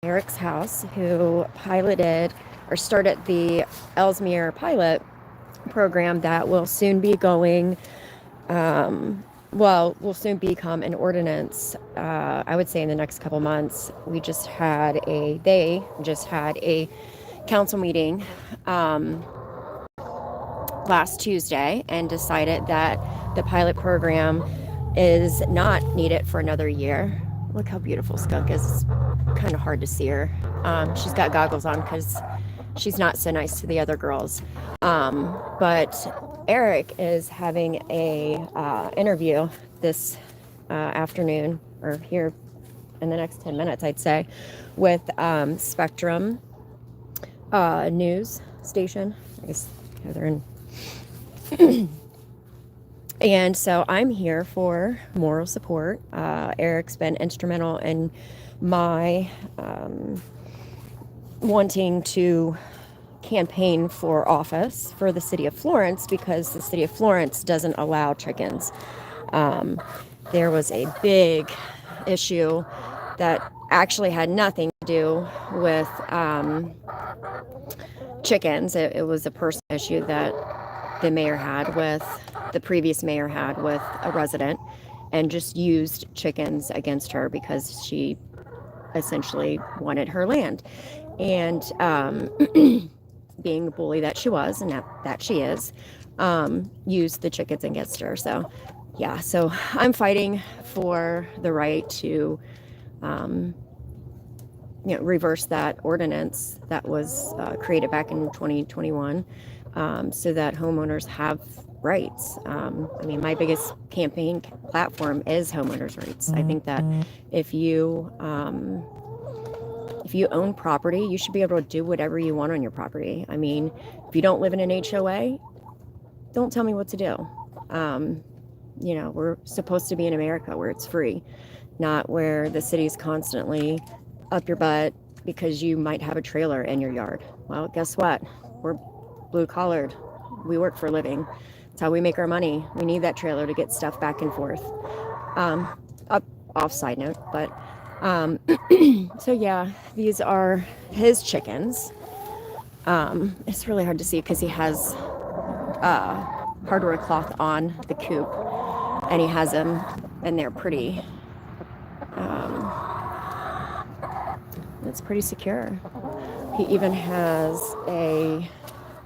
Eric's house, who piloted or started the Elsmere pilot program that will soon be going, will soon become an ordinance. I would say in the next couple months. They just had a council meeting last Tuesday and decided that the pilot program is not needed for another year. Look how beautiful Skunk is. It's kind of hard to see her. She's got goggles on because she's not so nice to the other girls. But Eric is having a interview this afternoon, or here in the next 10 minutes, I'd say, with Spectrum news station. I guess they're in. And so I'm here for moral support. Eric's been instrumental in my wanting to campaign for office for the city of Florence, because the city of Florence doesn't allow chickens. There was a big issue that actually had nothing to do with chickens. It was a personal issue that the previous mayor had with a resident, and just used chickens against her because she essentially wanted her land. And being the bully that she was, and that she is, used the chickens against her. So yeah, so I'm fighting for the right to reverse that ordinance that was created back in 2021, so that homeowners have rights. My biggest campaign platform is homeowners' rights. I think that if you own property, you should be able to do whatever you want on your property. If you don't live in an HOA, don't tell me what to do. We're supposed to be in America where it's free, not where the city's constantly up your butt because you might have a trailer in your yard. Well, guess what? We're blue collared. We work for a living. That's how we make our money. We need that trailer to get stuff back and forth. Off side note, but so yeah, these are his chickens. It's really hard to see because he has hardware cloth on the coop, and he has them, and they're pretty. It's pretty secure. He even has a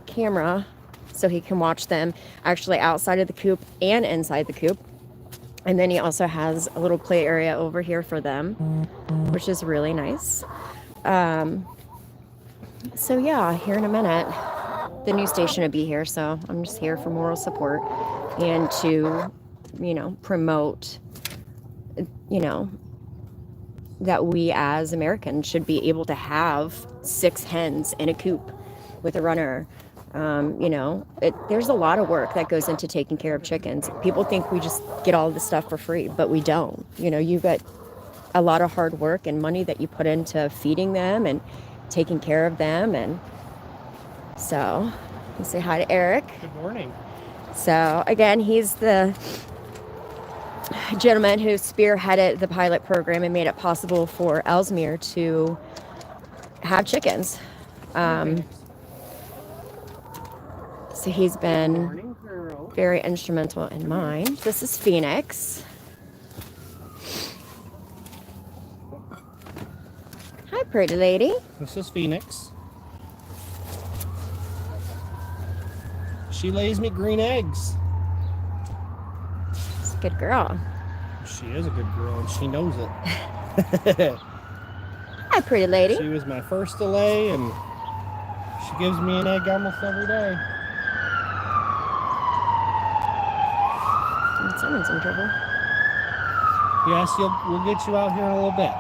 camera so he can watch them actually outside of the coop and inside the coop. And then he also has a little play area over here for them, which is really nice. So yeah, here in a minute, the news station will be here. So I'm just here for moral support and to, promote, that we as Americans should be able to have 6 hens in a coop with a runner. There's a lot of work that goes into taking care of chickens. People think we just get all this stuff for free, but we don't. You got a lot of hard work and money that you put into feeding them and taking care of them. And so, you say hi to Eric. Good morning. So again, he's the gentleman who spearheaded the pilot program and made it possible for Elsmere to have chickens. So he's been very instrumental in mine. This is Phoenix. Hi, pretty lady. This is Phoenix. She lays me green eggs. She's a good girl. She is a good girl, and she knows it. Hi, pretty lady. She was my first to lay, and she gives me an egg almost every day. Someone's in trouble. Yes, we'll get you out here in a little bit.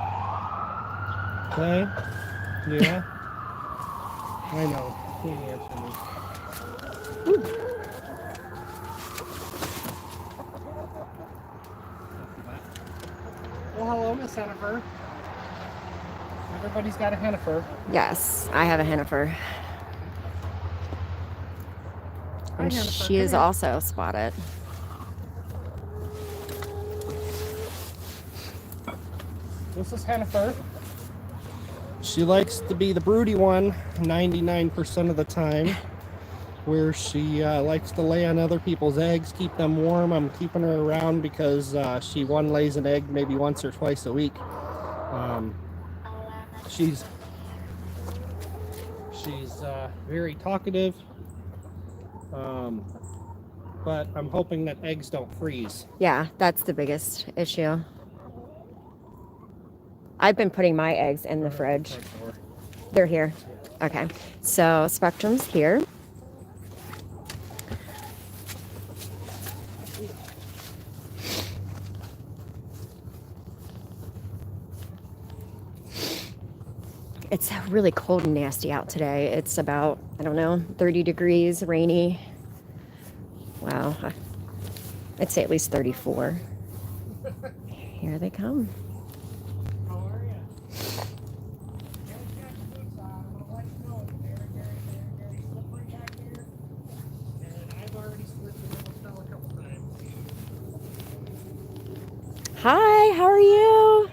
Okay? Yeah? I know. He didn't answer me. Ooh. Well, hello, Miss Hennifer. Everybody's got a Hennifer. Yes, I have a Hennifer. And Hennifer, she is also spotted. This is Hennifer. She likes to be the broody one 99% of the time, where she likes to lay on other people's eggs, keep them warm. I'm keeping her around because she lays an egg maybe once or twice a week. She's very talkative, but I'm hoping that eggs don't freeze. Yeah, that's the biggest issue. I've been putting my eggs in the fridge. They're here. Okay, so Spectrum's here. It's really cold and nasty out today. It's about, I don't know, 30 degrees, rainy. Wow. I'd say at least 34. Here they come. How are you? Got your boots on. I'm gonna let you know it's very slippery back here. And I've already slipped and almost fell a couple times. Hi, how are you?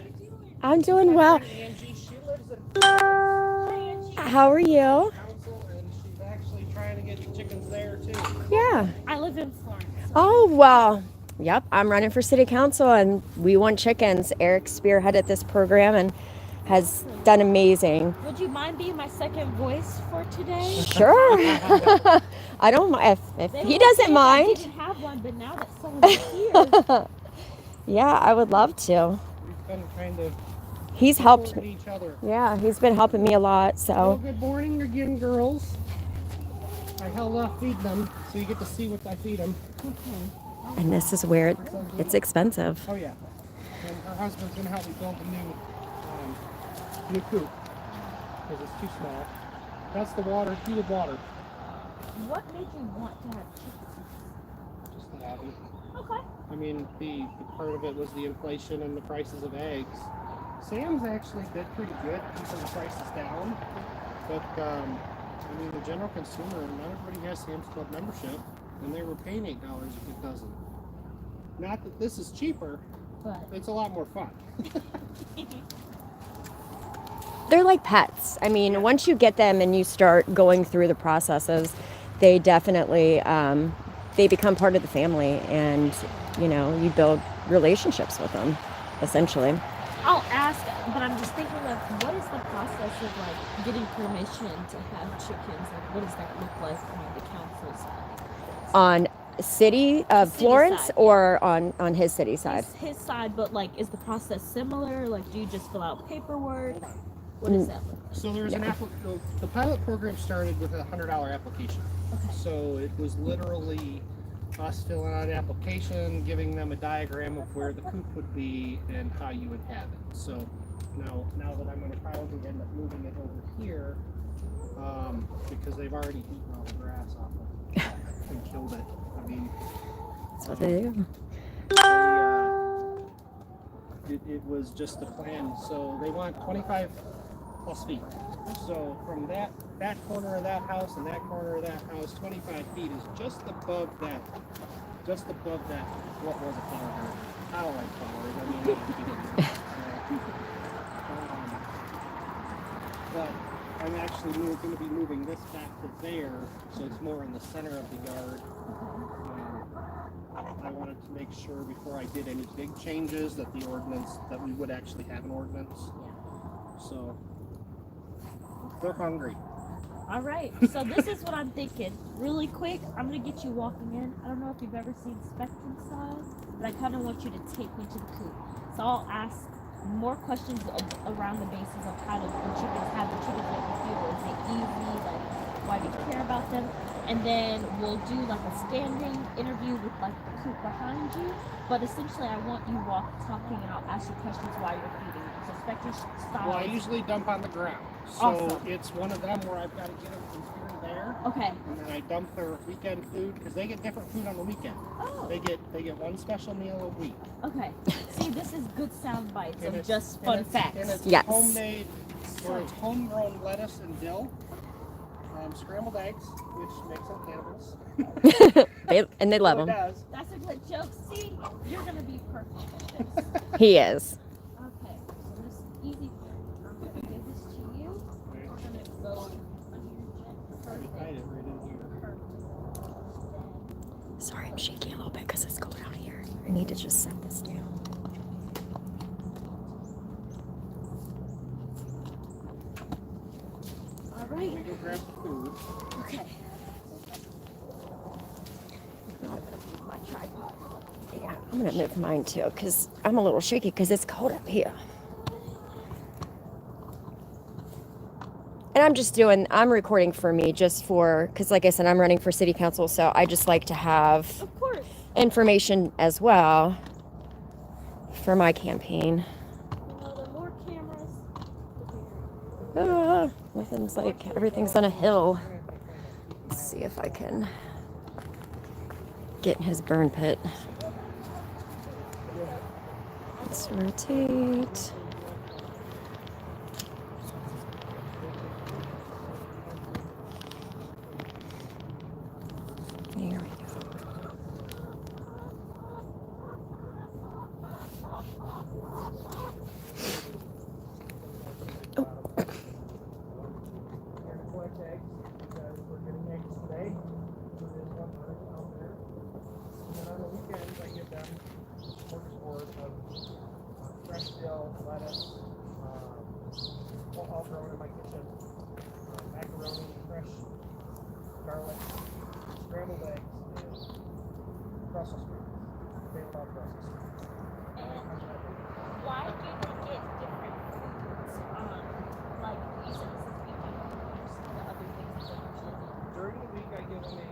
I'm doing well. Angie, she lives in How are you? Council, and she's actually trying to get the chickens there too. Yeah. I live in Florence. Oh, well. Yep, I'm running for city council and we want chickens. Eric spearheaded this program and has done amazing. Would you mind being my second voice for today? Sure. I don't mind if They he would doesn't say I mind. didn't have one, but now that someone's here, Yeah, I would love to. We've been kind of He's helped supporting me. each other. Yeah, he's been helping me a lot. Well, So good morning again, girls. I held off feeding them, so you get to see what I feed them. and this is where it's expensive. Oh yeah. And her husband's gonna help me build a new coop because it's too small. That's the water, heated water. what made you want to have chickens? Just the hobby. Okay. I mean, the part of it was the inflation and the prices of eggs. Sam's actually did pretty good keeping the prices down, but I mean, the general consumer, not everybody has Sam's Club membership, and they were paying $8 a good dozen. Not that this is cheaper, But it's a lot more fun. They're like pets. I mean, once you get them and you start going through the processes, they definitely they become part of the family, and you build relationships with them, essentially. I'll ask, but I'm just thinking of what is the process of like getting permission to have chickens? Like, what does that look like on the council side? On city of City Florence side, or on his city side? His side, but like, is the process similar? Like, do you just fill out paperwork? What does that look like? So there's the pilot program started with a $100 application. Okay. So it was literally us filling out an application, giving them a diagram of where the coop would be and how you would have it. So now that I'm going to probably end up moving it over here, because they've already eaten all the grass off of it and killed it. I mean, That's what they do. it was just the plan. So they want 25 plus feet. So from that corner of that house and that corner of that house, 25 feet is just above that. What was a flower garden? I don't like flowers. I mean, but I'm actually going to be moving this back to there, so it's more in the center of the yard. I wanted to make sure before I did any big changes that we would actually have an ordinance. So they're hungry. All right, so this is what I'm thinking. Really quick, I'm gonna get you walking in. I don't know if you've ever seen Spectrum style, but I kind of want you to take me to the coop. So I'll ask more questions around the basis of how the chickens have the chickens make you feel. Is it easy? Like, why do you care about them? And then we'll do like a standing interview with like the coop behind you. But essentially, I want you talking, and I'll ask you questions while you're feeding them. So Spectrum style. Well, I usually dump on the ground. So Awesome. It's one of them where I've got to get them from here to there. Okay. And then I dump their weekend food because they get different food on the weekend. Oh. They get one special meal a week. Okay. See, this is good sound bites And of it's- just fun and facts. it's Yes. homemade, or it's homegrown lettuce and dill, scrambled eggs, which makes them cannibals. They love It him. does. That's a good joke. See, you're gonna be perfect at this. He is. Okay, so this is easy. I'm gonna give this to you. to just set this down. All right. Let me go grab the food. Okay. My tripod. Yeah, I'm gonna move mine too because I'm a little shaky because it's cold up here. And I'm recording for me just because like I said, I'm running for city council, so I just like to have Of course. information as well for my campaign. The more cameras, the bigger. Nothing's like, everything's on a hill. Let's see if I can get in his burn pit. Let's rotate. There we go. Lettuce, all grown in my kitchen. Macaroni, fresh garlic, scrambled eggs, and Brussels sprouts. They love Brussels sprouts. Why do you get different foods? Like you said, this is weekend. Some of the other things that they're usually eat. During the week, I give them a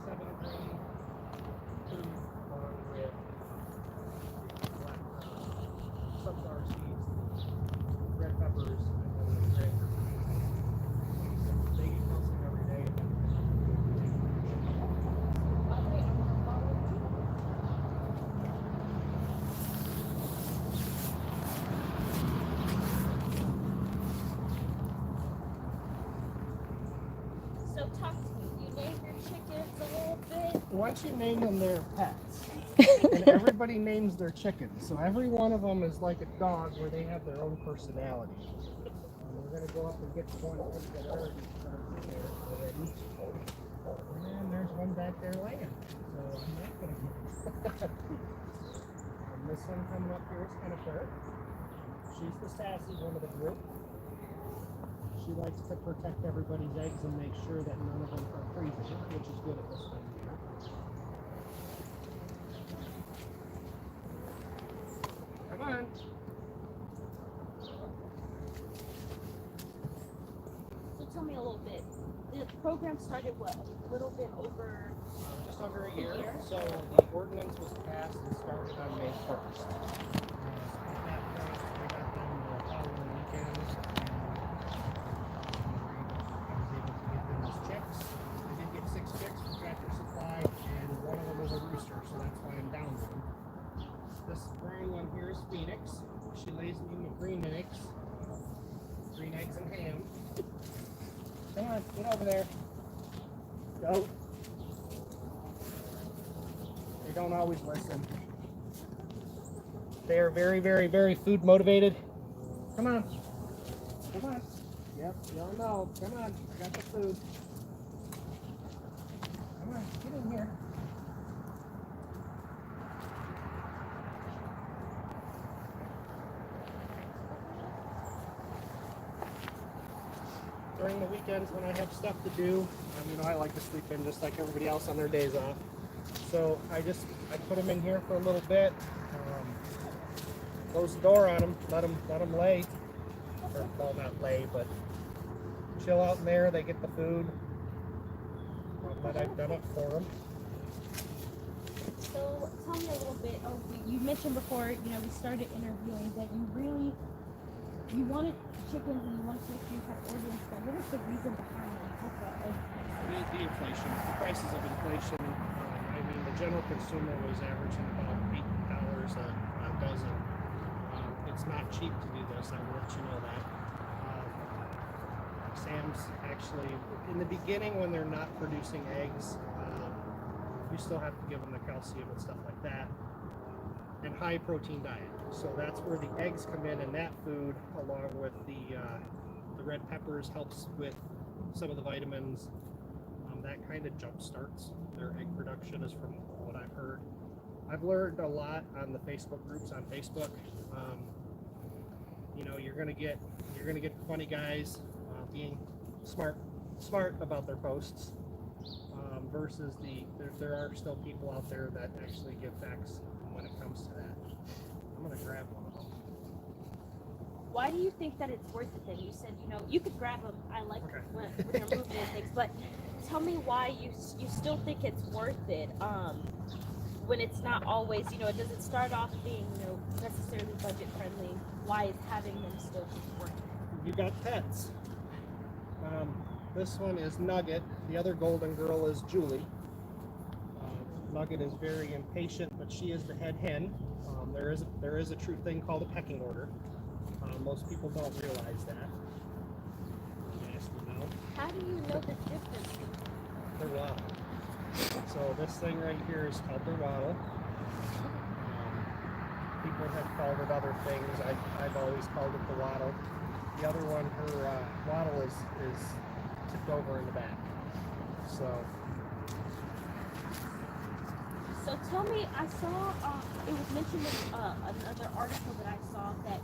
7-grain food along with black sunflower seeds, red peppers, and then the bread. They eat calcium every day. So talk to me. You name your chickens a little bit. Once you name them, they're pets. And everybody names their chickens. So every one of them is like a dog where they have their own personality. We're going to go up and get the one that already started there already. And there's one back there laying. So I'm not going to get it. And this one coming up here is kind of fair. She's the sassy one of the group. She likes to protect everybody's eggs and make sure that none of them are freezing, which is good at this time of year. Come on. So tell me a little bit. The program started what? A little bit over. Just under a year. So the ordinance was passed and started on May 1st. At that point, I got them the following weekend. I was able to get them as chicks. I did get 6 chicks from Tractor Supply, and one of them was a rooster, so that's why I'm down one. This brown one here is Phoenix. She lays me green eggs. Green eggs and ham. Come on, get over there. Go. They don't always listen. They are very, very, very food motivated. Come on. Come on. Yep, y'all know. Come on. I got the food. Come on, get in here. During the weekends when I have stuff to do, I like to sleep in just like everybody else on their days off. So I put them in here for a little bit, close the door on them, let them lay, or well, not lay, but chill out in there. They get the food that I've done up for them. So tell me a little bit. Oh, you mentioned before, we started interviewing that you wanted chickens and you wanted to make sure you had ordinance, but what was the reason behind it? Talk about The inflation, the prices of inflation. The general consumer was averaging about $8 a dozen. It's not cheap to do this. I will let you know that. Sam's actually, in the beginning when they're not producing eggs, you still have to give them the calcium and stuff like that, and high protein diet. So that's where the eggs come in, and that food, along with the red peppers, helps with some of the vitamins. That kind of jump starts their egg production, is from what I've heard. I've learned a lot on the Facebook groups on Facebook. You know, you're gonna get funny guys being smart about their posts versus there are still people out there that actually give facts when it comes to that. I'm gonna grab one of them. Why do you think that it's worth it then? You said, you know, you could grab them. I like when you're moving and things, but tell me why you still think it's worth it when it's not always, you know, it doesn't start off being, you know, necessarily budget friendly. Why is having them still worth it? You got pets. This one is Nugget. The other golden girl is Julie. Nugget is very impatient, but she is the head hen. There is a true thing called a pecking order. Most people don't realize that. How do you know the difference? Their waddle. So this thing right here is called their waddle. People have called it other things. I've always called it the waddle. The other one, her waddle is tipped over in the back. So tell me, I saw it was mentioned in another article that I saw that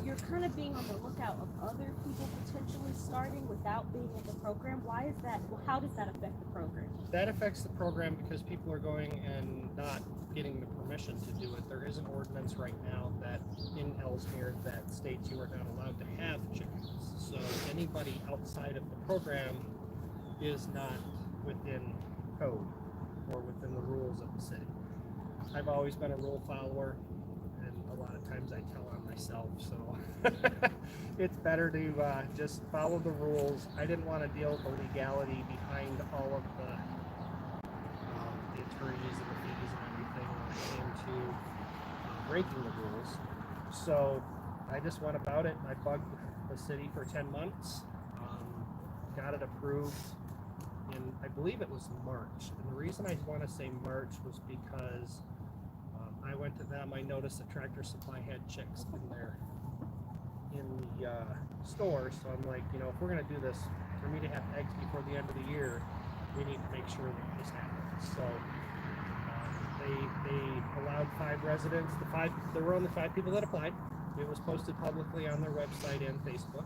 you're kind of being on the lookout of other people potentially starting without being in the program. Why is that? Well, how does that affect the program? that affects the program because people are going and not getting the permission to do it. There is an ordinance right now that in Elsmere that states you are not allowed to have chickens. So anybody outside of the program is not within code or within the rules of the city. I've always been a rule follower, and a lot of times I tell on myself, so it's better to just follow the rules. I didn't want to deal with the legality behind all of the attorneys and the fees and everything when it came to breaking the rules. So I just went about it. I bugged the city for 10 months, got it approved in, I believe it was March. And the reason I want to say March was because I went to them. I noticed that Tractor Supply had chicks in there in the store. So I'm like, you know, if we're going to do this, for me to have eggs before the end of the year, we need to make sure that this happens. So they allowed 5 residents. There were only 5 people that applied. It was posted publicly on their website and Facebook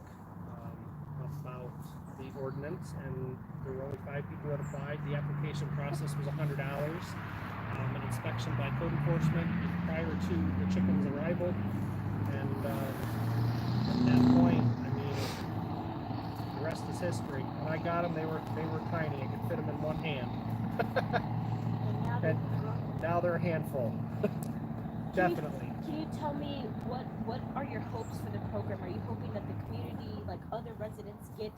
about the ordinance, and there were only 5 people that applied. The application process was $100. An inspection by code enforcement prior to the chicken's arrival, and at that point, I mean, the rest is history. When I got them, they were tiny. I could fit them in one hand. And now they're a handful. Definitely. Can you tell me what are your hopes for the program? Are you hoping that the community, like other residents, get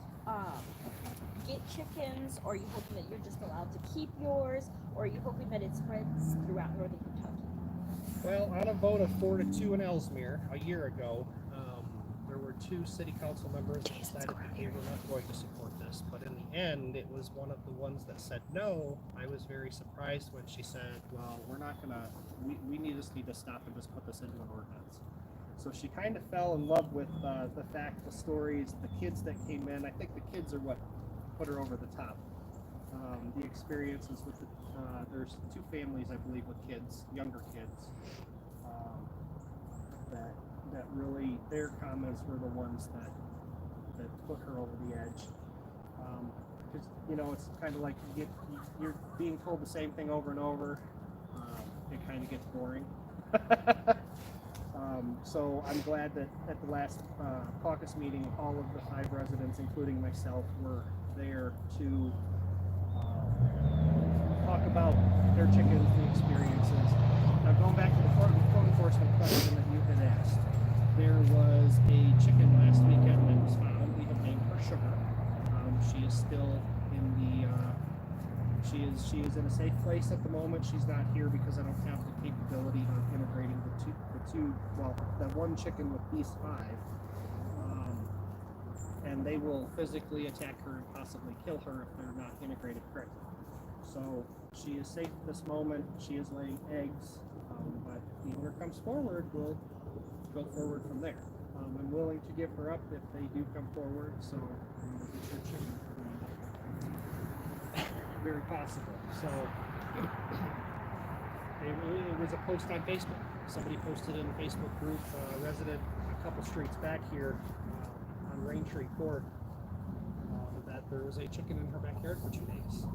chickens, or are you hoping that you're just allowed to keep yours, or are you hoping that it spreads throughout northern Kentucky? Well, on a vote of 4-2 in Elsmere a year ago, there were 2 city council members that decided that they were not going to support this. But in the end, it was one of the ones that said no. I was very surprised when she said, well, we're not going to, we need to stop and just put this into an ordinance. So she kind of fell in love with the fact, the stories, the kids that came in. I think the kids are what put her over the top. The experiences with there's 2 families, I believe, with kids, younger kids, that really, their comments were the ones that put her over the edge. Because, you know, it's kind of like you're being told the same thing over and over. It kind of gets boring. So I'm glad that at the last caucus meeting, all of the 5 residents, including myself, were there to talk about their chickens, the experiences. Now, going back to the code enforcement question that you had asked, there was a chicken last weekend that was found. We have named her Sugar. She is still in the she is in a safe place at the moment. She's not here because I don't have the capability of integrating that one chicken with these 5. And they will physically attack her and possibly kill her if they're not integrated correctly. So she is safe at this moment. She is laying eggs, but if the owner comes forward, we'll go forward from there. I'm willing to give her up if they do come forward, so we'll get your chicken. Very possible. So It was a post on Facebook. Somebody posted in a Facebook group, resident a couple streets back here on Raintree Court, that there was a chicken in her backyard for 2 days.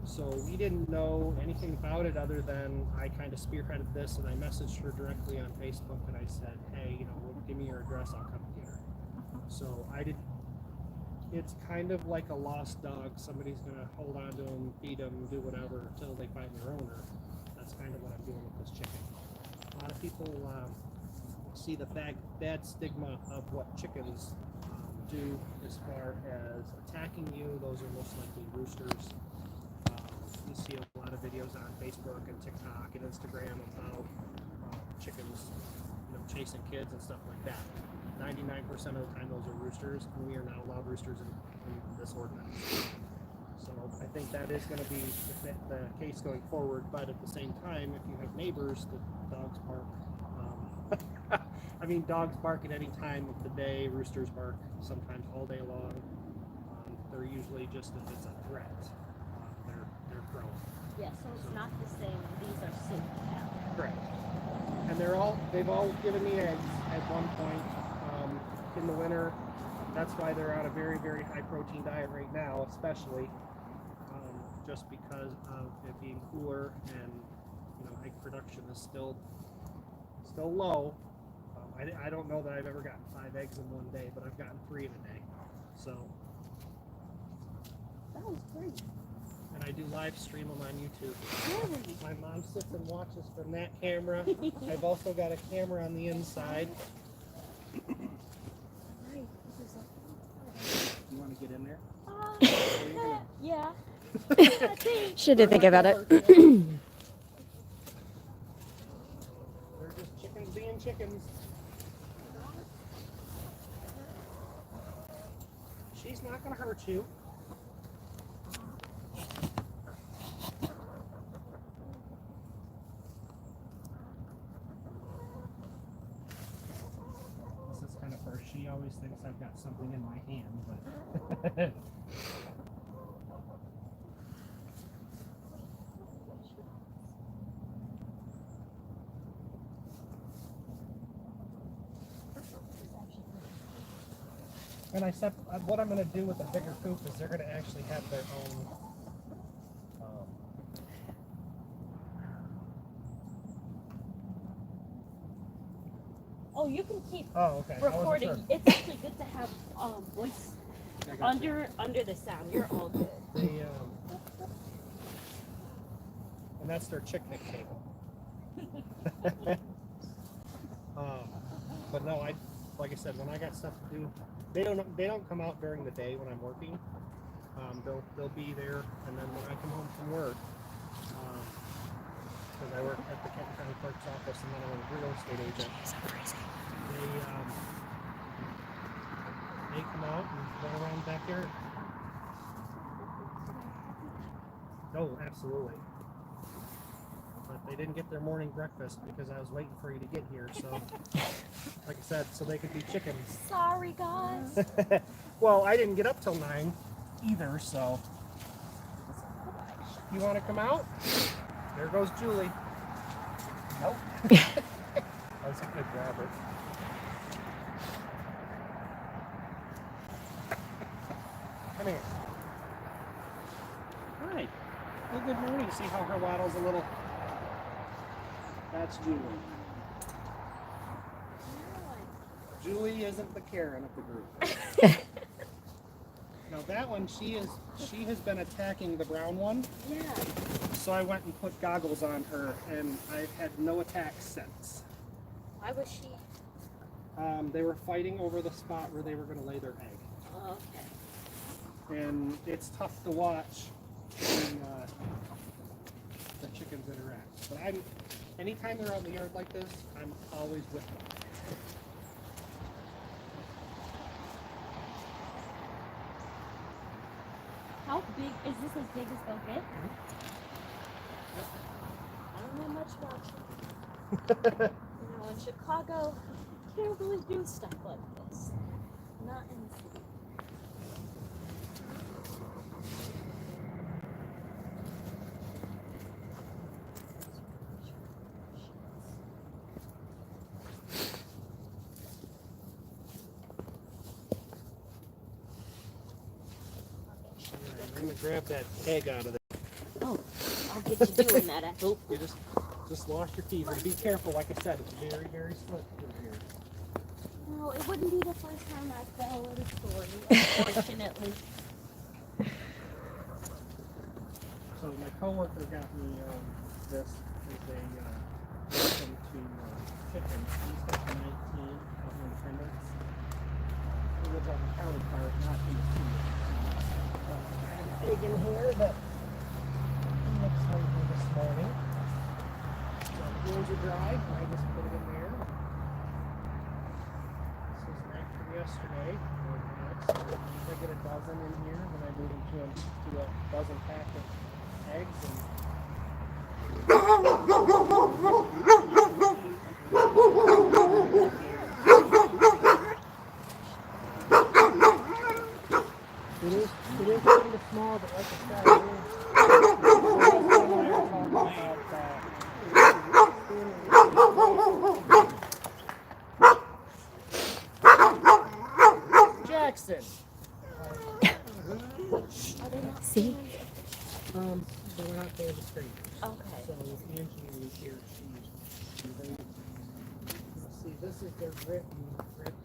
So we didn't know anything about it other than I kind of spearheaded this, and I messaged her directly on Facebook, and I said, hey, you know, give me your address, I'll come get her. So I did. It's kind of like a lost dog. Somebody's gonna hold on to them, feed them, do whatever until they find their owner. That's kind of what I'm doing with this chicken. A lot of people see the bad stigma of what chickens do as far as attacking you. Those are most likely roosters. You see a lot of videos on Facebook and TikTok and Instagram about chickens, you know, chasing kids and stuff like that. 99% of the time those are roosters, and we are not allowed roosters in this ordinance. So I think that is going to be the case going forward, but at the same time, if you have neighbors, the dogs bark. I mean, dogs bark at any time of the day, roosters bark sometimes all day long. They're usually just if it's a threat. They're crowing. Yeah, so it's not the same. These are safe now. Correct. And they've all given me eggs at one point in the winter. That's why they're on a very, very high protein diet right now, especially just because of it being cooler and, you know, egg production is still low. I don't know that I've ever gotten 5 eggs in one day, but I've gotten 3 in a day. So That was great. and I do live stream them on YouTube. Really? My mom sits and watches from that camera. I've also got a camera on the inside. Right. This is like, You want to get in there? yeah. She had to think about it. They're just chickens being chickens. She's not going to hurt you. This is kind of her. She always thinks I've got something in my hand, but and I said, what I'm going to do with the bigger coop is they're going to actually have their own. Oh, you can keep Oh, okay. recording. I wasn't It's actually good to have voice sure. I got you. under the sound. You're all good. They, and that's their chick-nick table. But no, like I said, when I got stuff to do, they don't come out during the day when I'm working. They'll be there, and then when I come home from work, because I work at the Kenton County Clerk's office and then I'm a real estate agent. They come out and run around the backyard. Oh, absolutely. But they didn't get their morning breakfast because I was waiting for you to get here. So, like I said, so they could be chickens. Sorry, guys. Well, I didn't get up till 9 either, so. You want to come out? There goes Julie. Nope. That's a good Robert. Come here. Hi. Well, good morning. See how her waddle's a little. That's Julie. Julie isn't the Karen of the group. Now that one, she has been attacking the brown one. Yeah. So I went and put goggles on her, and I've had no attacks since. Why was she? They were fighting over the spot where they were going to lay their egg. Oh, okay. And it's tough to watch when the chickens interact. But anytime they're out in the yard like this, I'm always with them. How big is this? As big as they'll get? I don't know much about you. You know, in Chicago, you can't really do stuff like this. Not in the city. I'm gonna grab that egg out of there. Oh, I'll get you doing that. Oh, you just lost your keys. And be careful, like I said, it's very, very slick through here. No, it wouldn't be the first time I fell in a story, unfortunately. So my coworker got me this as a welcome to chicken. He's got 19 of independence. He lives on the county part, not in the city. Big in here, but it looks hungry this morning. So the wheels are dry, and I just put it in there. This was an extra yesterday. If I get a dozen in here, then I move them to a dozen pack of eggs and it is kind of small, but like I said, Jackson. See? So we're not paying the strangers. Okay. So Angie is here. She's very. See, this is their red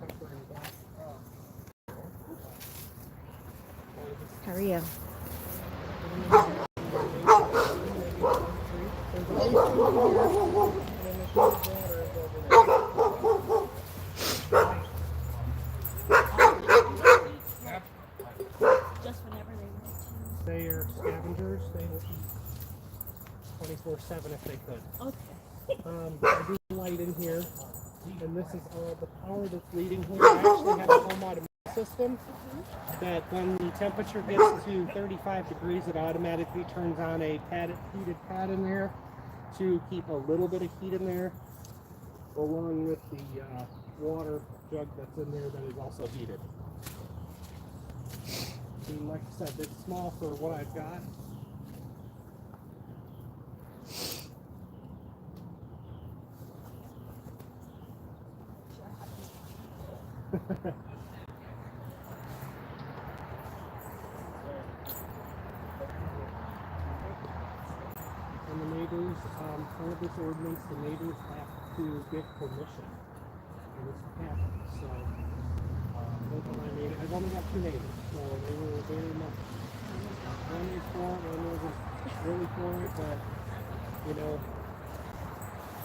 pepper and black. How are you? Just whenever they want to. They are scavengers. They will eat 24/7 if they could. Okay. I do light in here, and this is the power that's leading here. I actually have a home automation system that when the temperature gets to 35 degrees, it automatically turns on a heated pad in there to keep a little bit of heat in there, along with the water jug that's in there that is also heated. And like I said, it's small for what I've got. And the neighbors, part of this ordinance, the neighbors have to get permission for this to happen. So, I've only got 2 neighbors, so they were very much. One is for it, one wasn't really for it, but, you know,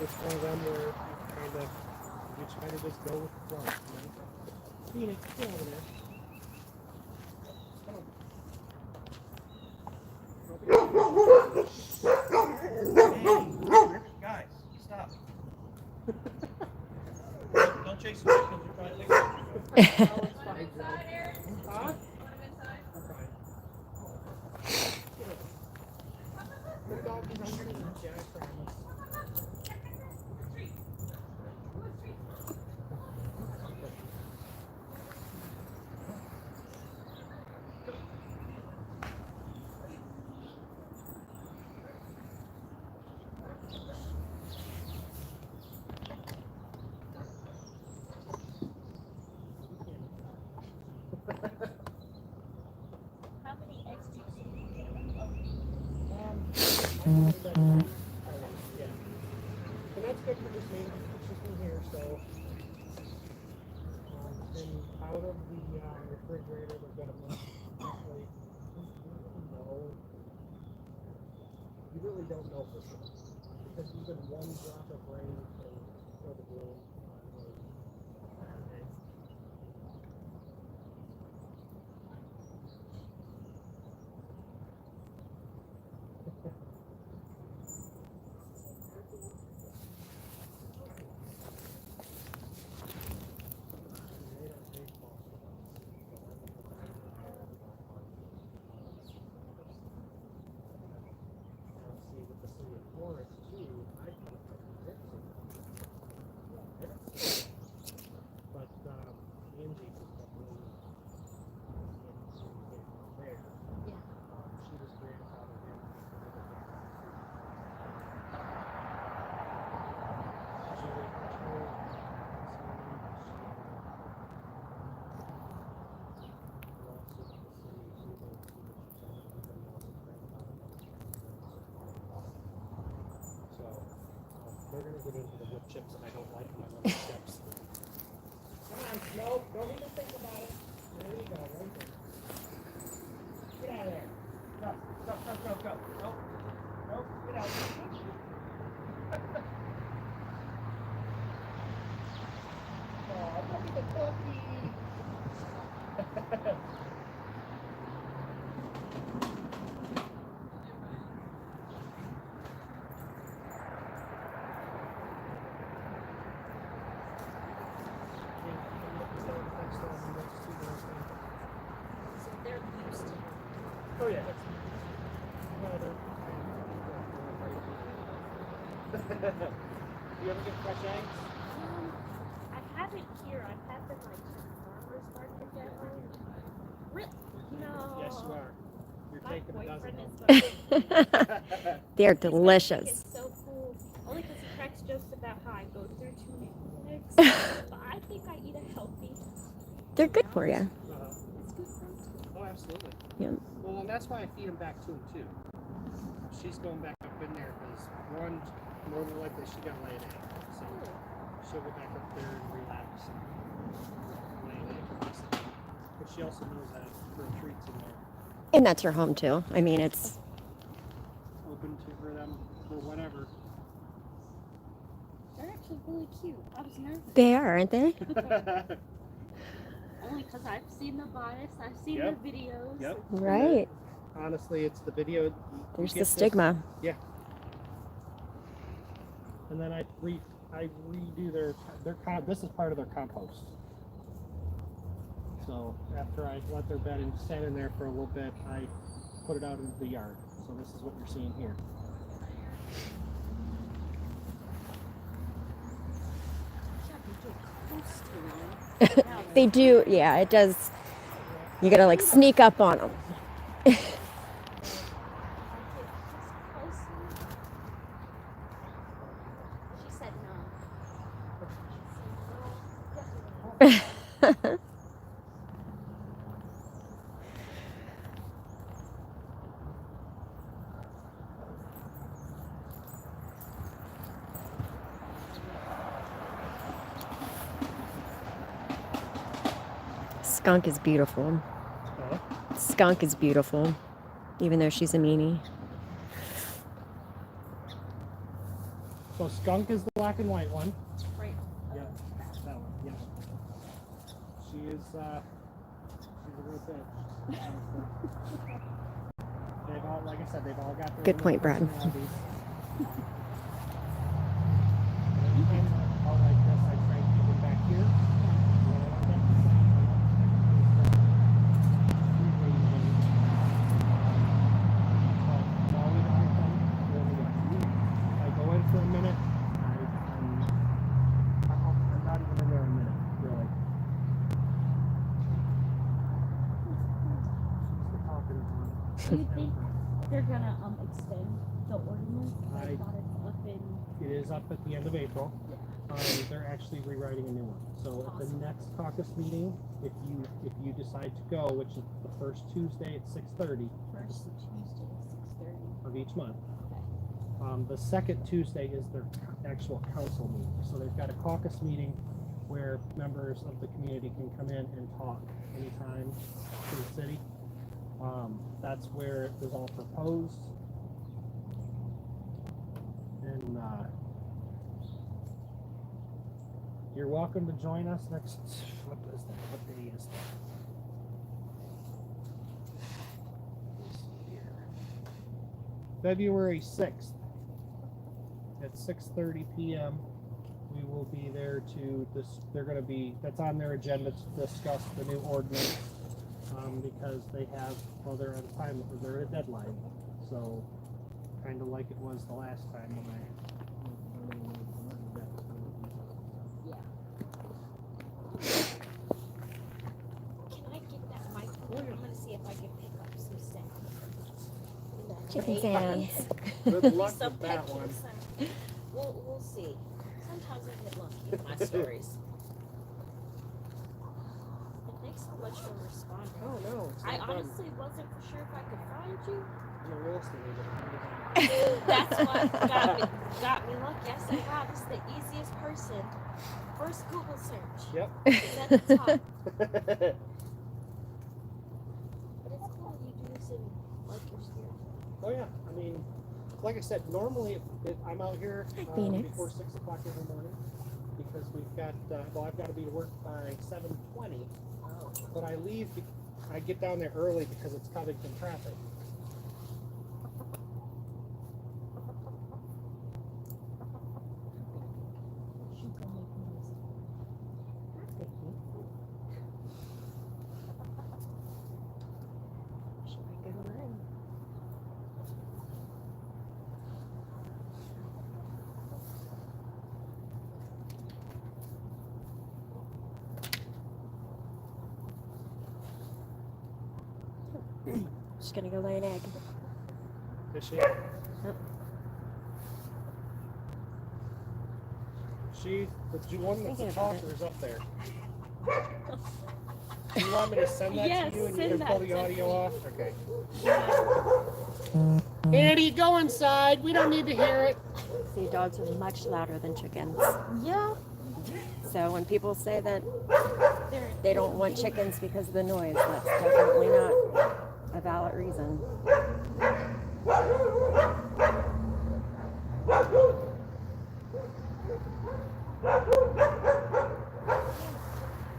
it's one of them where you try to just go with the flow, you know? Phoenix, get over there. Guys, stop. Don't chase the chickens, you're trying to take them. Huh? The dog is underneath you, I promise. How many eggs do you Yeah. And that's good for just me. It's just in here, so. And out of the refrigerator, we've got a bunch. Actually, you really don't know for sure. Because even one drop of rain can fill the room. get into the wood chips and I don't like my little chips. Come on, no, don't even think about it. There you go, right there. Get out of there. Go, go, go, go, go. Nope. Nope, get out of there. Oh, look at the cookie. So they're used to it. Oh yeah. You ever get fresh eggs? I haven't here. I've had them like farmers market demo. Really? No. Yes, you are. You're My taking a dozen. boyfriend is They're He's gonna think delicious. it's so cool. Only because he cracks jokes about how I go through too many eggs. But I think I eat a healthy. They're good for you. It's good protein. Oh, absolutely. Yeah. Well, and that's why I feed him back to him too. She's going back up in there because one, more than likely she got laid egg, so she'll go back up there and relax and lay an egg. But she also knows that her treats in there And that's your home too. I mean, it's open to for them for whatever. They're actually really cute. I was nervous. they are, aren't they? Only because I've seen the bodice, I've seen Yep. the videos. Yep. Right. Honestly, it's the video. There's get the this- stigma. And then I redo their this is part of their compost. So after I let their bedding stand in there for a little bit, I put it out into the yard. So this is what you're seeing here. They do, yeah, it does. You gotta like sneak up on them. She said no. Skunk is beautiful. Huh? Skunk is beautiful, even though she's a meanie. So skunk is the black and white one. Right. Yeah, that one. Yeah. She is she's a real bitch. They've all, like I said, they've all got their Good own point, Brad. personalities. All like this, I try and keep them back here. I go in for a minute. I'm not even in there a minute, really. She's the talkative one. Do you think they're gonna extend the ordinance? I thought it's up in. It is up at the end of April. They're actually rewriting a new one. So at the next caucus meeting, if you decide to go, which is the first Tuesday at 6:30 First Tuesday at 6:30. of each month, the second Tuesday is their actual council meeting. So they've got a caucus meeting where members of the community can come in and talk anytime to the city. That's where it was all proposed. And you're welcome to join us next. What is that? What day is that? Let's see here. February 6th at 6:30 p.m. We will be there to this. They're going to be. That's on their agenda to discuss the new ordinance because they have. Well, they're at a time. They're at a deadline. So, kind of like it was the last time when I. Can I get that microphone? I'm gonna see if I can pick up some sound. Chicken sands. Good luck Some with that pecking one. sound. We'll see. Sometimes I get lucky with my stories. But thanks so much for responding. Oh no. It's I not done. honestly wasn't for sure if I could find you. I'm a real estate agent. That's what got me lucky. I said, wow, this is the easiest person. First Google search. Yep. It's at the top. But it's cool you do this in like your spirit. Oh yeah. I mean, like I said, normally I'm out here Phoenix. before 6 o'clock every morning because we've got. Well, I've got to be to work by 7:20. But I leave. I get down there early because it's Covington traffic. She's gonna go lay an egg. Is she? She, the one that's Thinking a about talker is up there. Do you want me to send that Yes, to you and you send can pull that the to audio me. off? Okay. Andy, go inside. We don't need to hear it. See, dogs are much louder than chickens. Yeah. So when people say that They're they don't want chickens because of the noise, that's definitely not a valid reason.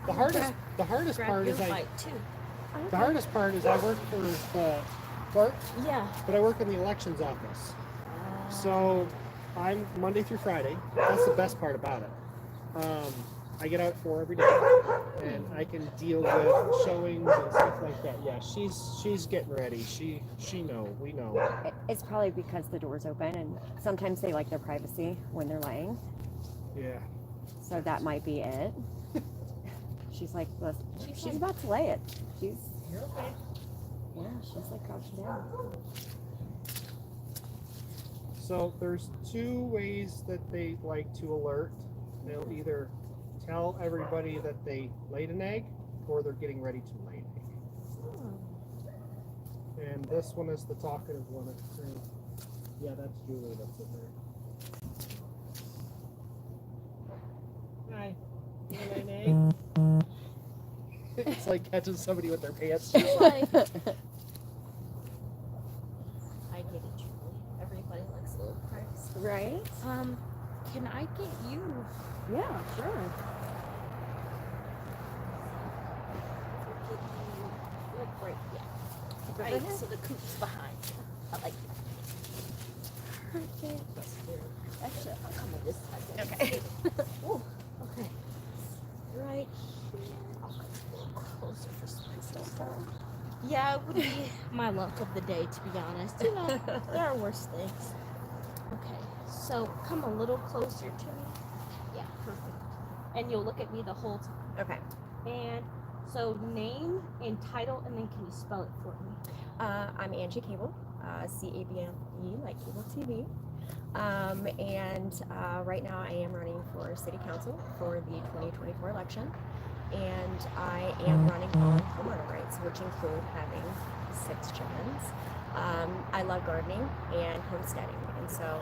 The hardest grab part your is bite too. the hardest part is I work for the clerk, Yeah. but I work in the elections office. So I'm Monday through Friday. That's the best part about it. I get out at 4 every day, and I can deal with showings and stuff like that. Yeah, she's getting ready. She we know. It's probably because the door's open and sometimes they like their privacy when they're laying. Yeah. So that might be it. She's like, she's like- about to lay it. She's, You're okay. yeah, she's like crouching down. So there's 2 ways that they like to alert. They'll either tell everybody that they laid an egg or they're getting ready to lay an egg. And this one is the talkative one. Yeah, that's Julie that's in there. Hi. You lay an egg? It's like catching somebody with their pants down. Like, I get it, Julie. Everybody likes a little privacy. Right? Can I get you? Yeah, sure. Look right, yeah. Right, so the coop's behind. I like it. Perfect. Actually, I'll come on this side. Okay. Ooh, okay. Right here. I'll come a little closer for space. Yeah, it would be my luck of the day, to be honest. You know, there are worse things. Okay, so come a little closer to me. Yeah, perfect. And you'll look at me the whole time. Okay. And so name and title, and then can you spell it for me? I'm Angie Cable, C-A-B-L-E, like cable TV. And right now I am running for City Council for the 2024 election. And I am running on homeowner rights, which include having 6 chickens. I love gardening and homesteading. And so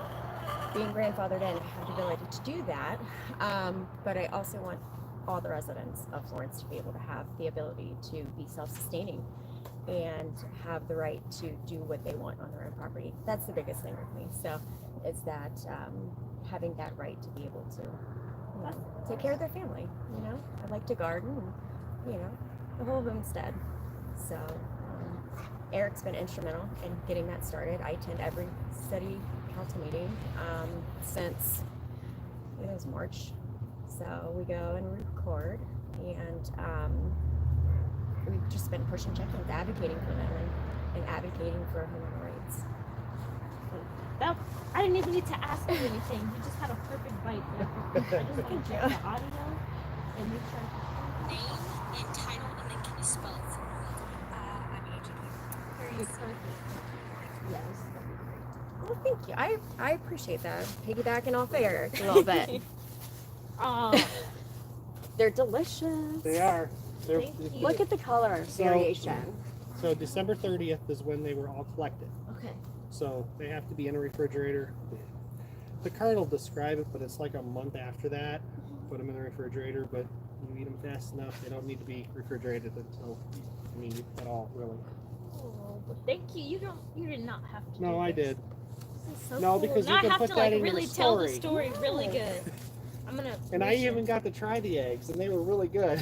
being grandfathered in, I have the ability to do that. But I also want all the residents of Florence to be able to have the ability to be self-sustaining and have the right to do what they want on their own property. That's the biggest thing with me. So is that having that right to be able to, you know, take care of their family. You know, I like to garden and, you know, the whole homestead. So Eric's been instrumental in getting that started. I attend every city council meeting since it was March. So we go and record, and we've just been pushing chickens, advocating for them, and advocating for human rights. That, I didn't even need to ask you anything. You just had a perfect bite there. I just want to check the audio and make sure. Name and title, and then can you spell it for me? I'm Angie. Very perfect. Yes, that'd be great. Well, thank you. I appreciate that. Piggybacking off of Eric a little bit. Oh, They're delicious. They are. They're- Thank you. Look at the color variation. So December 30th is when they were all collected. Okay. So they have to be in a refrigerator. The card will describe it, but it's like a month after that. Put them in the refrigerator, but you eat them fast enough. They don't need to be refrigerated until, at all, really. Oh, but thank you. You did not have to. No, do I this. did. This is so No, cool. because now you can I have put to that like in your really tell the story. story really good. I'm gonna. And I make sure- even got to try the eggs, and they were really good.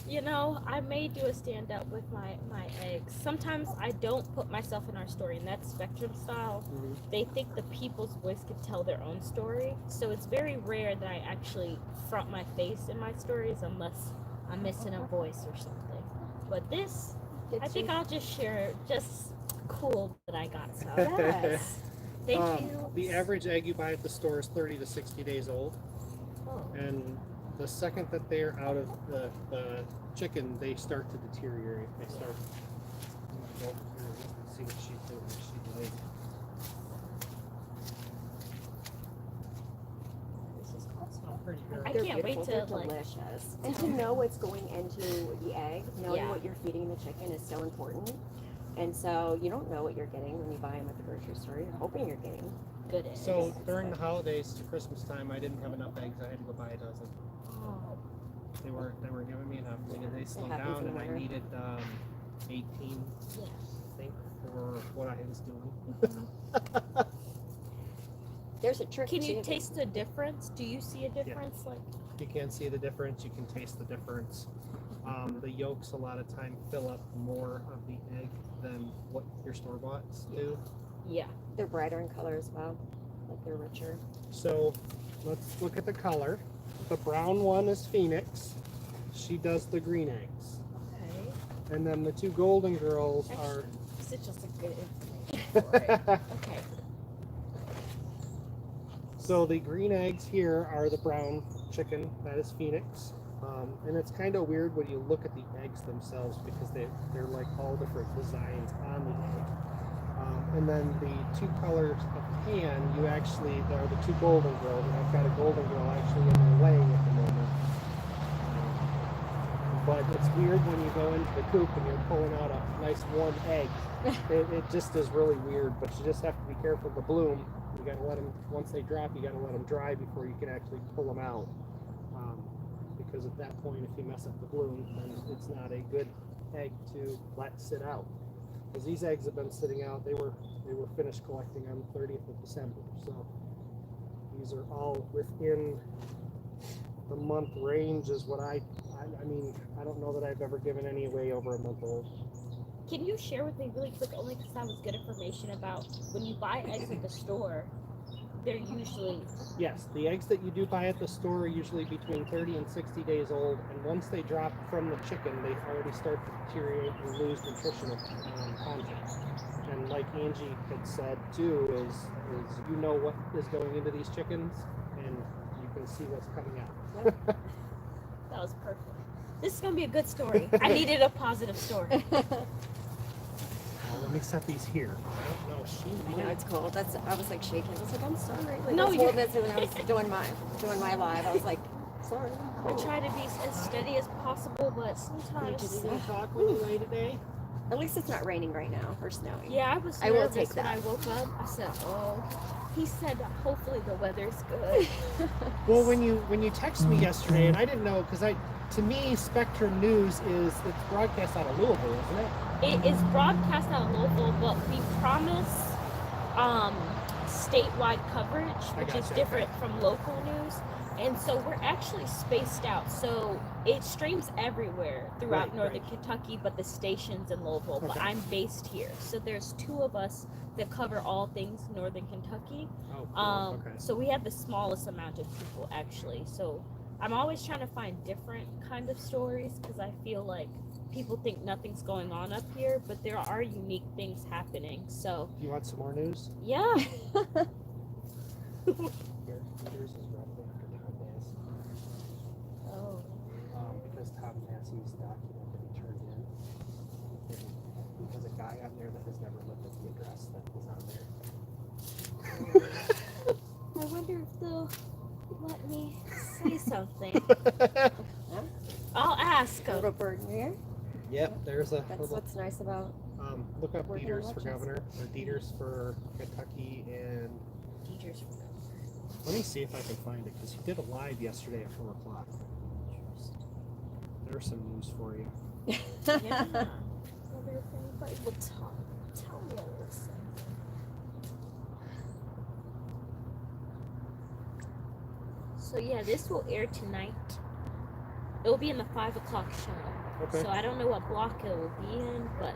You know, I may do a stand up with my eggs. Sometimes I don't put myself in our story, and that's spectrum style. Mhm. They think the people's voice can tell their own story, so it's very rare that I actually front my face in my stories unless I'm missing a voice or something. But this, I think I'll just share. Just cool that I got some. Yes. Thank you. The average egg you buy at the store is 30 to 60 days old, Oh. and the second that they're out of the chicken, they start to deteriorate. They start. I'm gonna go over here and see what she's doing. She's like, This is awesome. oh, pretty good. I They're can't wait beautiful. to, They're like- delicious. And to know what's going into the egg, knowing Yeah. what you're feeding the chicken is so important. And so you don't know what you're getting when you buy them at the grocery store. You're hoping you're getting. Good eggs. So during the holidays to Christmas time, I didn't have enough eggs. I had to go buy a dozen. Oh. They weren't giving me enough. They slowed happens down, in the and I winter. needed 18, Yeah. I think, for what I was doing. There's a trick. Can you too. taste the difference? Do you see a difference? Like, You can see the difference. You can taste the difference. The yolks a lot of time fill up more of the egg than what your store bought do. yeah. They're brighter in color as well. Like they're richer. So let's look at the color. The brown one is Phoenix. She does the green eggs. Okay. And then the two golden girls are This is just a good information for it. Okay. So the green eggs here are the brown chicken. That is Phoenix. And it's kind of weird when you look at the eggs themselves because they're like all different designs on the egg. And then the two colors of tan, you actually, are the two golden girls. And I've got a golden girl actually in there laying at the moment. But it's weird when you go into the coop and you're pulling out a nice warm egg. It just is really weird, but you just have to be careful of the bloom. You gotta let them, once they drop, you gotta let them dry before you can actually pull them out. Because at that point, if you mess up the bloom, then it's not a good egg to let sit out. Because these eggs have been sitting out, they were finished collecting on the 30th of December. So these are all within the month range is what I mean, I don't know that I've ever given any away over a month old. Can you share with me really quick, only because that was good information about when you buy eggs at the store, they're usually, Yes, the eggs that you do buy at the store are usually between 30 and 60 days old, and once they drop from the chicken, they already start to deteriorate and lose nutritional content. And like Angie had said too, is you know what is going into these chickens, and you can see what's coming out. that was perfect. This is going to be a good story. I needed a positive story. Well, let me set these here. I don't know. You know, it's cold. I was like shaking. I was like, I'm sorry. Like, No, I was you're- holding it when I was doing my live. I was like, sorry. I try to be as steady as possible, but You sometimes, just gonna talk when you lay today? At least it's not raining right now or snowing. yeah, I was I will nervous take when that. I woke up. I said, oh, he said, hopefully the weather's good. Well, when you texted me yesterday, and I didn't know, because to me, Spectrum News it's broadcast out of Louisville, isn't it? It is broadcast out of Louisville, but we promise statewide coverage, I which is gotcha, different from local news. And so we're actually spaced out. So it streams everywhere throughout Right, northern right. Kentucky, but the station's in Louisville. But Okay. I'm based here. So there's two of us that cover all things northern Kentucky. Oh, cool. Okay. So we have the smallest amount of people actually. So I'm always trying to find different kind of stories because I feel like people think nothing's going on up here, but there are unique things happening. So You want some more news? yeah, Here, yours is roughly after Tom Massey. oh, Because Tom Massey's document that he turned in, because a guy on there that has never lived at the address that was on there. I wonder if they'll let me say something. A little bird in your ear. Yep, there's a That's little. what's nice about. Look up Working in Dieters for Rochester. governor, or Dieters for Kentucky, and Teachers. let me see if I can find it because you did a live yesterday at 4 o'clock. There's some news for you. Yeah. Wonder if anybody will tell me all this. So yeah, this will air tonight. It will be in the 5 o'clock show. Okay. So I don't know what block it will be in, but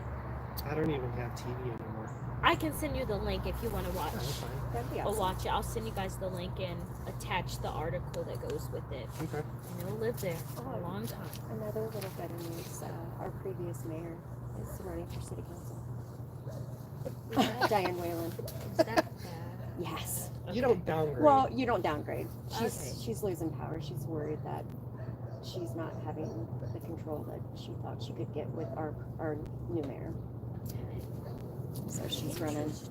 I don't even have TV anymore. I can send you the link if you want to watch. Oh, that's fine. That'd be Or awesome. watch it. I'll send you guys the link and attach the article that goes with it. Okay. And it'll live there for a long time. Another little better news. Our previous mayor is running for city council. Diane Whalen. Is that bad? Yes. You don't downgrade. Well, you don't downgrade. Okay. She's losing power. She's worried that she's not having the control that she thought she could get with our new mayor. So she's running against.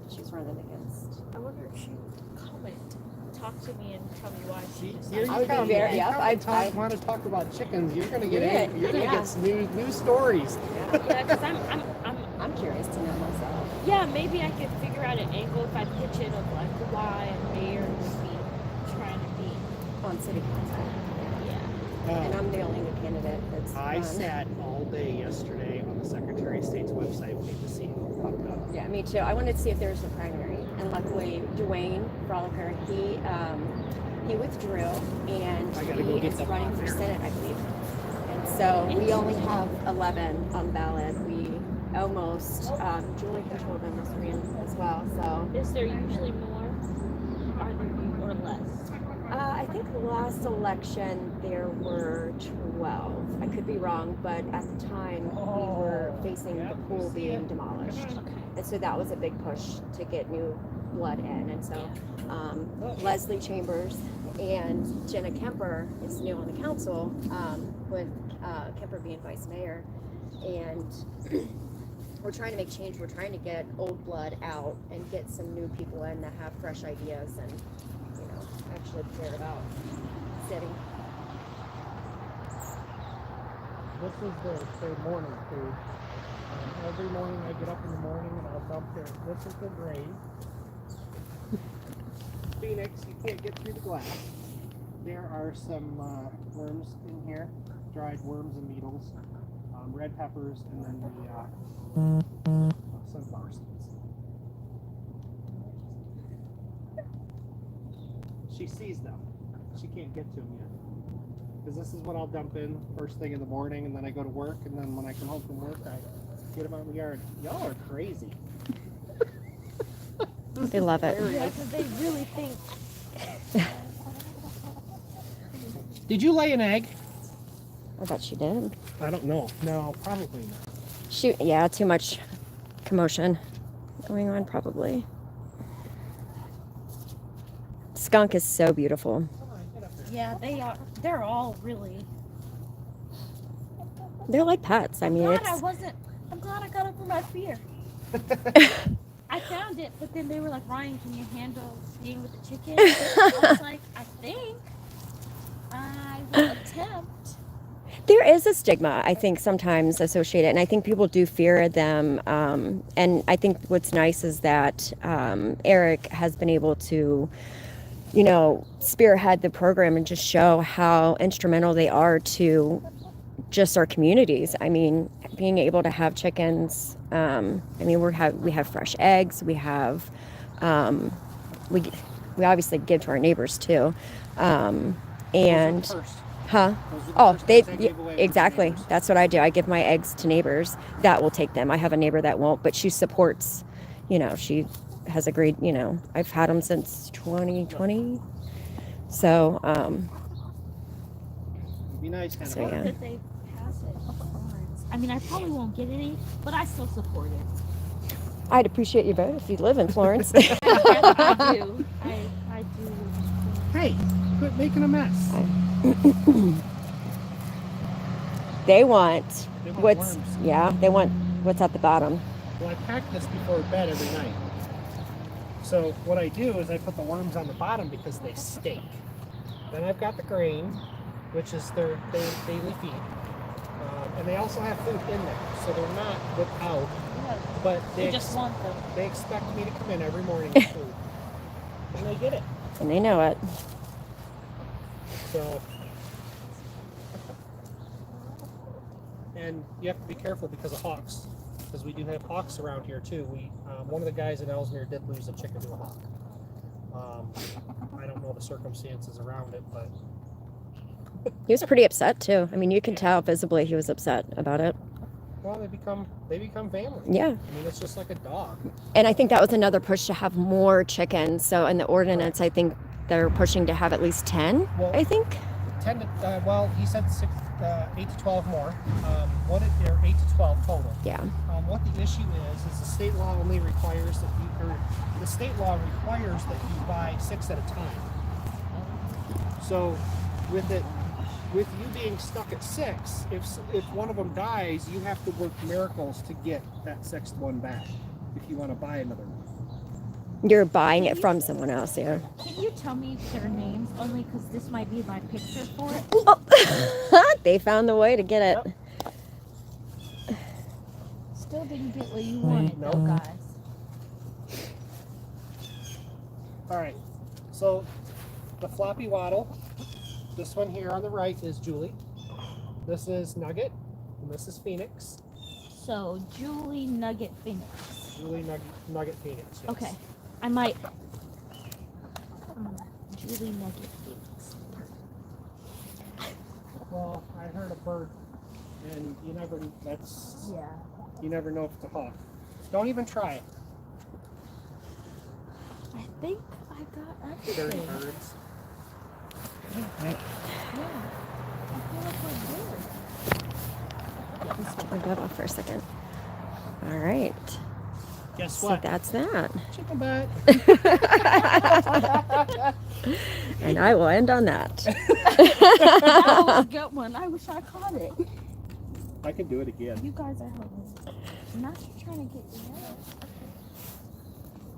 I wonder if she would comment, talk to me, and tell me why she Here decided. I would be come. very- You yeah, come I- and want to talk about chickens. You're gonna get Yeah, you're gonna yeah. get some new stories. Yeah, because I'm curious to know myself. yeah, maybe I could figure out an angle if I pitch it of like why a mayor would be trying to be. On city council. Yeah. And I'm the only candidate that's I run. sat all day yesterday on the Secretary of State's website waiting to see who popped up. Yeah, me too. I wanted to see if there was a primary, and luckily Dwayne Frolicker, he withdrew, and I gotta go he get is them running on for there. Senate, I believe. And so we only have 11 on ballot. We almost Julie Controlman was ran as well. So Is there usually more? Are there or less? I think last election there were 12. I could be wrong, but at the time we were facing the pool being demolished. Okay. And so that was a big push to get new blood in. And so Leslie Chambers and Jenna Kemper is new on the council, with Kemper being vice mayor. And we're trying to make change. We're trying to get old blood out and get some new people in that have fresh ideas and, you know, actually care about city. This is their morning food. Every morning I get up in the morning and I'll dump their. This is their grain. Phoenix, you can't get through the glass. There are some worms in here, dried worms and needles, red peppers, and then the sunflower seeds. She sees them. She can't get to them yet. Because this is what I'll dump in first thing in the morning, and then I go to work, and then when I come home from work, I get them out in the yard. Y'all are crazy. They love it. Yeah, because they really think. Did you lay an egg? I bet she did. I don't know. No, probably not. Yeah, too much commotion going on, probably. Skunk is so beautiful. Come on, get up there. Yeah, they are. They're all really. They're like pets. I mean, I'm it's. glad I got over my fear. I found it, but then they were like, Ryan, can you handle being with the chicken? I was like, I think I will attempt. There is a stigma, I think, sometimes associated, and I think people do fear them. And I think what's nice is that Eric has been able to, you know, spearhead the program and just show how instrumental they are to just our communities. I mean, being able to have chickens. I mean, we have fresh eggs. We have, we obviously give to our neighbors too, and. Huh? Oh, exactly. That's what I do. I give my eggs to neighbors that will take them. I have a neighbor that won't, but she supports, you know, she has agreed, you know, I've had them since 2020. So, It'd be nice, kind So, of. yeah. That they pass it up Florence. I mean, I probably won't get any, but I still support it. I'd appreciate your vote if you live in Florence. I do. I do. Hey, quit making a mess. They want They want what's, worms. yeah, they want what's at the bottom. Well, I pack this before bed every night. So what I do is I put the worms on the bottom because they stink. Then I've got the grain, which is their daily feed. And they also have food in there, so they're not without. Yeah, But they just want them. they expect me to come in every morning with food, and they get it. And they know it. So, and you have to be careful because of hawks, because we do have hawks around here too. We one of the guys in Elsmere did lose a chicken to a hawk. I don't know the circumstances around it, but He was pretty upset too. I mean, you can tell visibly he was upset about it. well, they become family. Yeah. I mean, it's just like a dog. And I think that was another push to have more chickens. So in the ordinance, I think they're pushing to have at least 10, Well, I think. 10 to well, he said 8 to 12 more. They're 8 to 12 total. Yeah. What the issue is the state law only requires that the state law requires that you buy 6 at a time. So with you being stuck at 6, if one of them dies, you have to work miracles to get that 6th one back if you want to buy another one. You're buying it from someone else, yeah. Can you tell me their names? Only because this might be my picture for it. Oh. They found the way to get it. Yep. Still didn't get what you wanted, though, Nope. guys. All right, so the floppy waddle, this one here on the right is Julie. This is Nugget, and this is Phoenix. So, Julie Nugget Phoenix. Julie Nugget Phoenix. Yes. Okay. I might. Julie Nugget Phoenix. Well, I heard a bird, and you never know if it's a hawk. Don't even try it. I think I got Dirty everything. birds. Yeah. I feel like we're good. Let's turn my glove off for a second. All right. Guess So what? that's that. Chicken butt. And I will end on that. That was a good one. I wish I caught it. I can do it again. You guys are hilarious. I'm not trying to get you out.